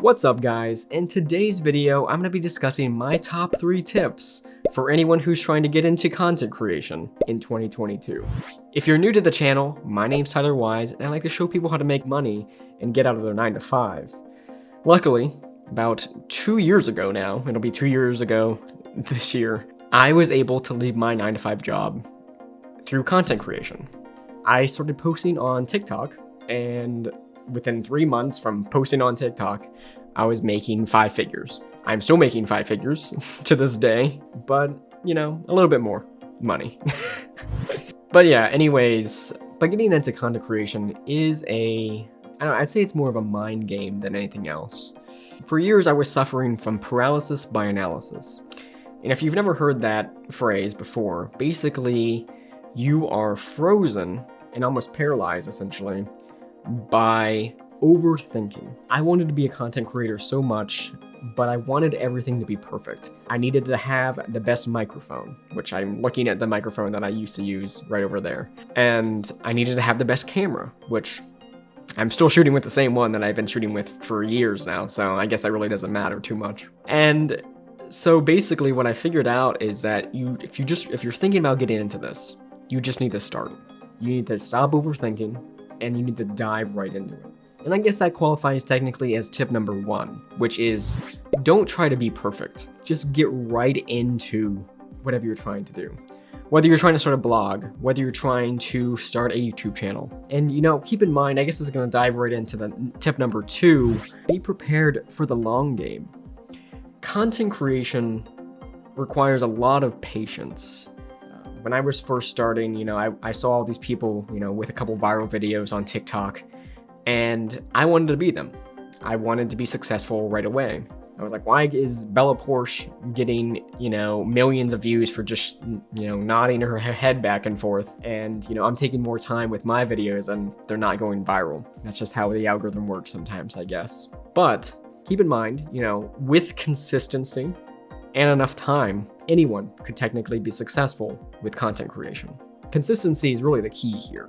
What's up guys? In today's video, I'm going to be discussing my top 3 tips for anyone who's trying to get into content creation in 2022. If you're new to the channel, my name's Tyler Wise and I like to show people how to make money and get out of their 9 to 5. Luckily, about 2 years ago now, it'll be 2 years ago this year, I was able to leave my 9 to 5 job through content creation. I started posting on TikTok, and within 3 months from posting on TikTok, I was making 5 figures. I'm still making 5 figures to this day, but you know, a little bit more money. But yeah, anyways, but getting into content creation is I'd say it's more of a mind game than anything else. For years, I was suffering from paralysis by analysis. And if you've never heard that phrase before, basically you are frozen and almost paralyzed essentially by overthinking. I wanted to be a content creator so much, but I wanted everything to be perfect. I needed to have the best microphone, which I'm looking at the microphone that I used to use right over there. And I needed to have the best camera, which I'm still shooting with the same one that I've been shooting with for years now, so I guess that really doesn't matter too much. And so basically what I figured out is that if you're thinking about getting into this, you just need to start. You need to stop overthinking and you need to dive right into it. And I guess that qualifies technically as tip number 1, which is don't try to be perfect. Just get right into whatever you're trying to do. Whether you're trying to start a blog, whether you're trying to start a YouTube channel. And you know, keep in mind, I guess this is gonna dive right into the tip number 2, be prepared for the long game. Content creation requires a lot of patience. When I was first starting, you know, I saw all these people, you know, with a couple viral videos on TikTok, and I wanted to be them. I wanted to be successful right away. I was like, why is Bella Porsche getting, you know, millions of views for just, you know, nodding her head back and forth? And, you know, I'm taking more time with my videos and they're not going viral. That's just how the algorithm works sometimes, I guess. But keep in mind, you know, with consistency and enough time, anyone could technically be successful with content creation. Consistency is really the key here.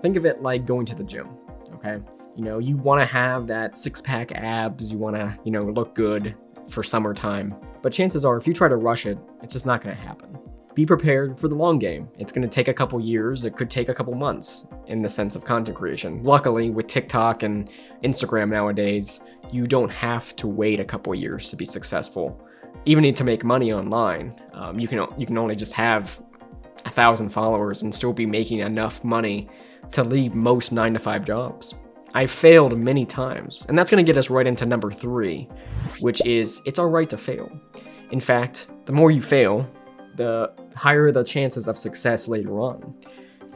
Think of it like going to the gym, okay? You know, you want to have that 6-pack abs, you want to, you know, look good for summertime. But chances are, if you try to rush it, it's just not going to happen. Be prepared for the long game. It's going to take a couple years. It could take a couple months in the sense of content creation. Luckily, with TikTok and Instagram nowadays, you don't have to wait a couple years to be successful. Even to make money online, you can only just have 1,000 followers and still be making enough money to leave most 9 to 5 jobs. I failed many times, and that's going to get us right into number 3, which is it's all right to fail. In fact, the more you fail, the higher the chances of success later on.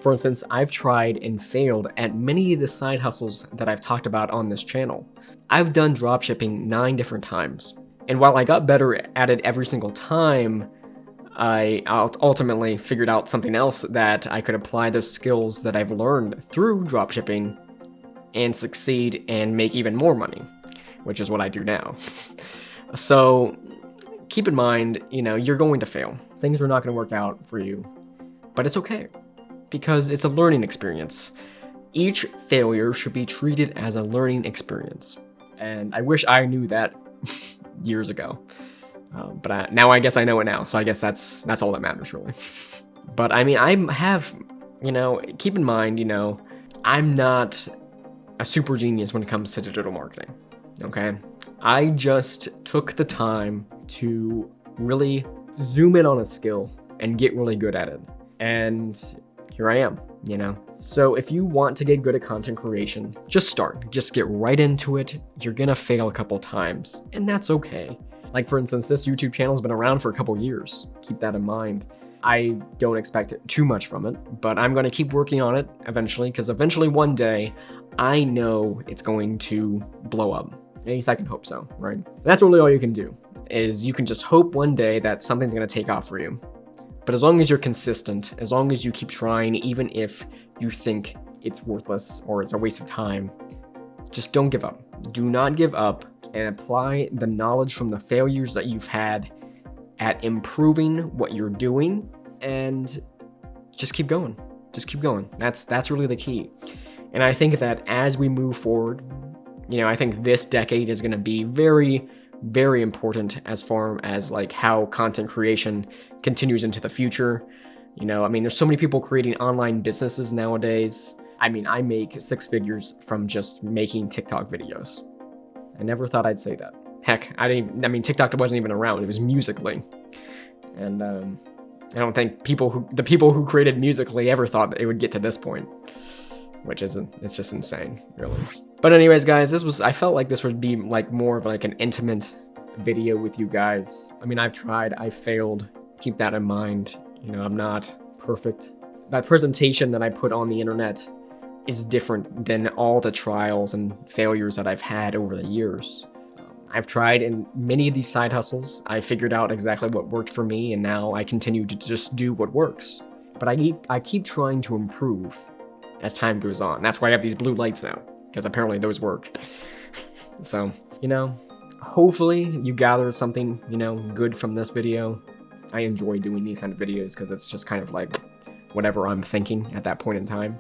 For instance, I've tried and failed at many of the side hustles that I've talked about on this channel. I've done dropshipping 9 different times. And while I got better at it every single time, I ultimately figured out something else that I could apply those skills that I've learned through dropshipping and succeed and make even more money, which is what I do now. So keep in mind, you know, you're going to fail. Things are not going to work out for you, but it's okay because it's a learning experience. Each failure should be treated as a learning experience. And I wish I knew that years ago, but now I guess I know it now, so I guess that's all that matters really. But I mean, I have, you know, keep in mind, you know, I'm not a super genius when it comes to digital marketing, okay? I just took the time to really zoom in on a skill and get really good at it, and here I am, you know? So if you want to get good at content creation, just start. Just get right into it. You're gonna fail a couple times, and that's okay. Like for instance, this YouTube channel's been around for a couple years. Keep that in mind. I don't expect too much from it, but I'm gonna keep working on it eventually, because eventually one day, I know it's going to blow up. At least I can hope so, right? And that's really all you can do, is you can just hope one day that something's gonna take off for you. But as long as you're consistent, as long as you keep trying, even if you think it's worthless or it's a waste of time, just don't give up. Do not give up and apply the knowledge from the failures that you've had at improving what you're doing, and just keep going. Just keep going. That's really the key. And I think that as we move forward You know, I think this decade is going to be very, very important as far as like how content creation continues into the future. You know, I mean, there's so many people creating online businesses nowadays. I mean, I make 6 figures from just making TikTok videos. I never thought I'd say that. Heck, I mean, TikTok wasn't even around. It was Musical.ly. And I don't think the people who created Musical.ly ever thought that it would get to this point, which it's just insane, really. But anyways, guys, I felt like this would be like more of like an intimate video with you guys. I mean, I've tried, I failed. Keep that in mind. You know, I'm not perfect. That presentation that I put on the internet is different than all the trials and failures that I've had over the years. I've tried in many of these side hustles. I figured out exactly what worked for me, and now I continue to just do what works. But I keep trying to improve as time goes on. That's why I have these blue lights now, because apparently those work. So, you know, hopefully you gathered something, you know, good from this video. I enjoy doing these kind of videos because it's just kind of like whatever I'm thinking at that point in time.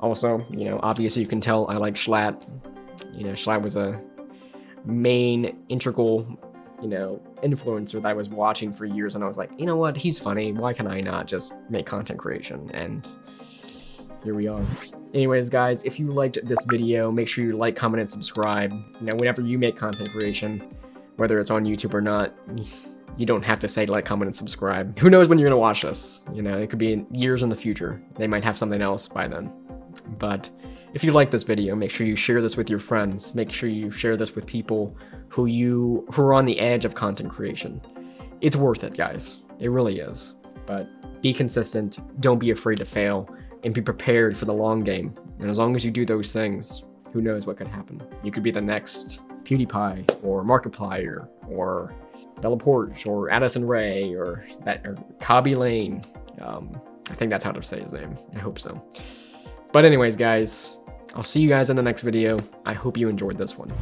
Also, you know, obviously you can tell I like Schlatt. You know, Schlatt was a main integral, you know, influencer that I was watching for years, and I was like, you know what, he's funny, why can I not just make content creation? And here we are. Anyways, guys, if you liked this video, make sure you like, comment, and subscribe. You know, whenever you make content creation, whether it's on YouTube or not, you don't have to say like, comment, and subscribe. Who knows when you're gonna watch this? You know, it could be in years in the future. They might have something else by then. But if you like this video, make sure you share this with your friends. Make sure you share this with people who are on the edge of content creation. It's worth it, guys. It really is. But be consistent, don't be afraid to fail, and be prepared for the long game. And as long as you do those things, who knows what could happen. You could be the next PewDiePie, or Markiplier, or Bella Porch, or Addison Rae, or Kobby Lane. I think that's how to say his name. I hope so. But anyways, guys, I'll see you guys in the next video. I hope you enjoyed this one.